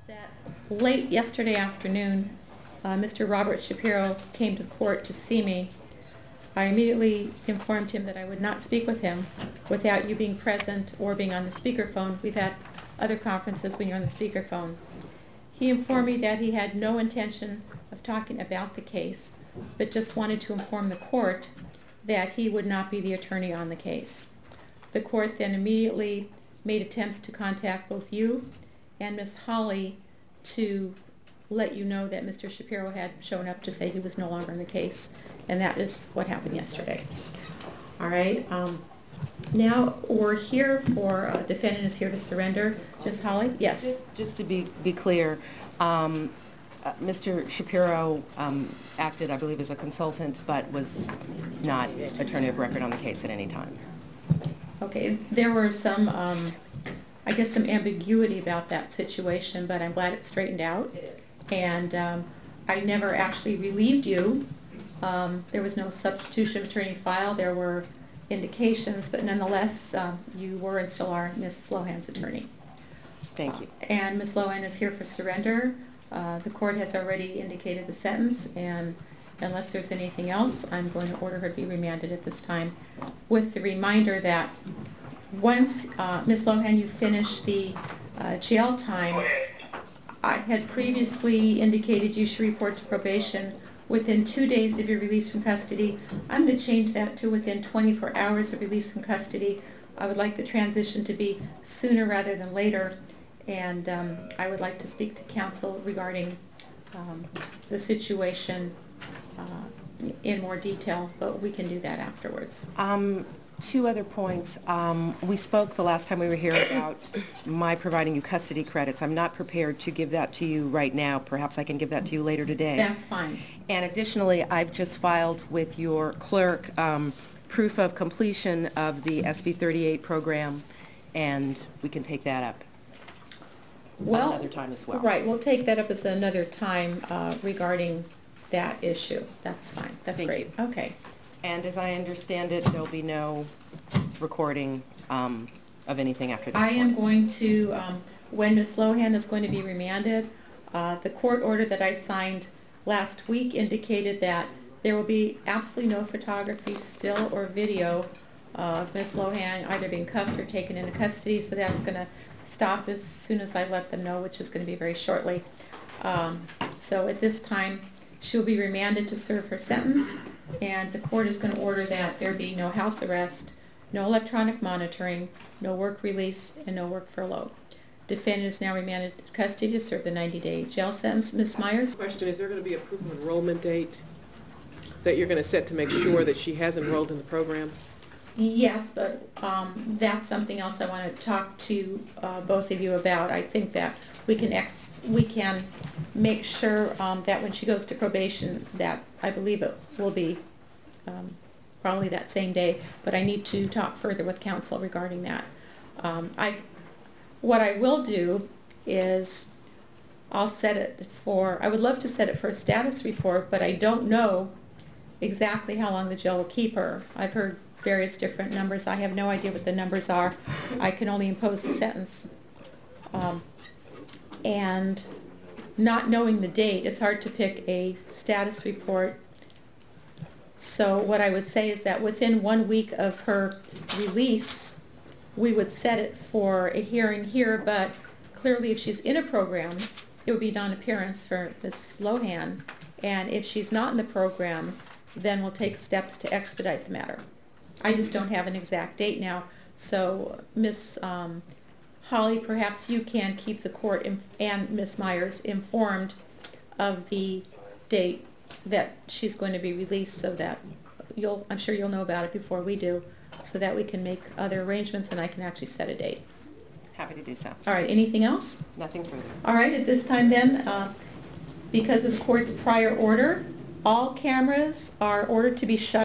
That late yesterday afternoon, Mr. Robert Shapiro came to court to see me. I immediately informed him that I would not speak with him without you being present or being on the speakerphone. We've had other conferences when you're on the speakerphone. He informed me that he had no intention of talking about the case, but just wanted to inform the court that he would not be the attorney on the case. The court then immediately made attempts to contact both you and Ms. Holly to let you know that Mr. Shapiro had shown up to say he was no longer in the case, and that is what happened yesterday. All right. Now we're here for defendant is here to surrender. Ms. Holly, yes. Just to be clear, Mr. Shapiro acted, I believe, as a consultant, but was not attorney of record on the case at any time. Okay. There were some, I guess, some ambiguity about that situation, but I'm glad it's straightened out. And I never actually relieved you. There was no substitution of attorney file. There were indications, but nonetheless, you were and still are Ms. Lohan's attorney. Thank you. And Ms. Lohan is here for surrender. The court has already indicated the sentence, and unless there's anything else, I'm going to order her to be remanded at this time, with the reminder that once, Ms. Lohan, you finish the jail time, I had previously indicated you should report to probation within 2 days of your release from custody. I'm going to change that to within 24 hours of release from custody. I would like the transition to be sooner rather than later, and I would like to speak to counsel regarding the situation in more detail, but we can do that afterwards. Two other points. We spoke the last time we were here about my providing you custody credits. I'm not prepared to give that to you right now. Perhaps I can give that to you later today. That's fine. And additionally, I've just filed with your clerk proof of completion of the SB 38 program, and we can take that up another time as well. Right. We'll take that up as another time regarding that issue. That's fine. That's great. Okay. And as I understand it, there'll be no recording of anything after this I point. am going to, when Ms. Lohan is going to be remanded, the court order that I signed last week indicated that there will be absolutely no photography, still, or video of Ms. Lohan either being cuffed or taken into custody, so that's going to stop as soon as I let them know, which is going to be very shortly. So at this time, she'll be remanded to serve her sentence, and the court is going to order that there be no house arrest, no electronic monitoring, no work release, and no work furlough. Defendant is now remanded to custody to serve the 90-day jail sentence. Ms. Myers? Question, is there going to be a proof of enrollment date that you're going to set to make sure that she has enrolled in the program? Yes, but that's something else I want to talk to both of you about. I think that we can make sure that when she goes to probation, that I believe it will be probably that same day, but I need to talk further with counsel regarding that. What I will do is I'll set it for, I would love to set it for a status report, but I don't know exactly how long the jail will keep her. I've heard various different numbers. I have no idea what the numbers are. I can only impose a sentence. And not knowing the date, it's hard to pick a status report. So what I would say is that within 1 week of her release, we would set it for a hearing here, but clearly if she's in a program, it would be non-appearance for Ms. Lohan. And if she's not in the program, then we'll take steps to expedite the matter. I just don't have an exact date now. So Ms. Holly, perhaps you can keep the court and Ms. Myers informed of the date that she's going to be released, so that I'm sure you'll know about it before we do, so that we can make other arrangements and I can actually set a date. Happy to do so. All right, anything else? Nothing further. All right, at this time then, because of the court's prior order, all cameras are ordered to be shut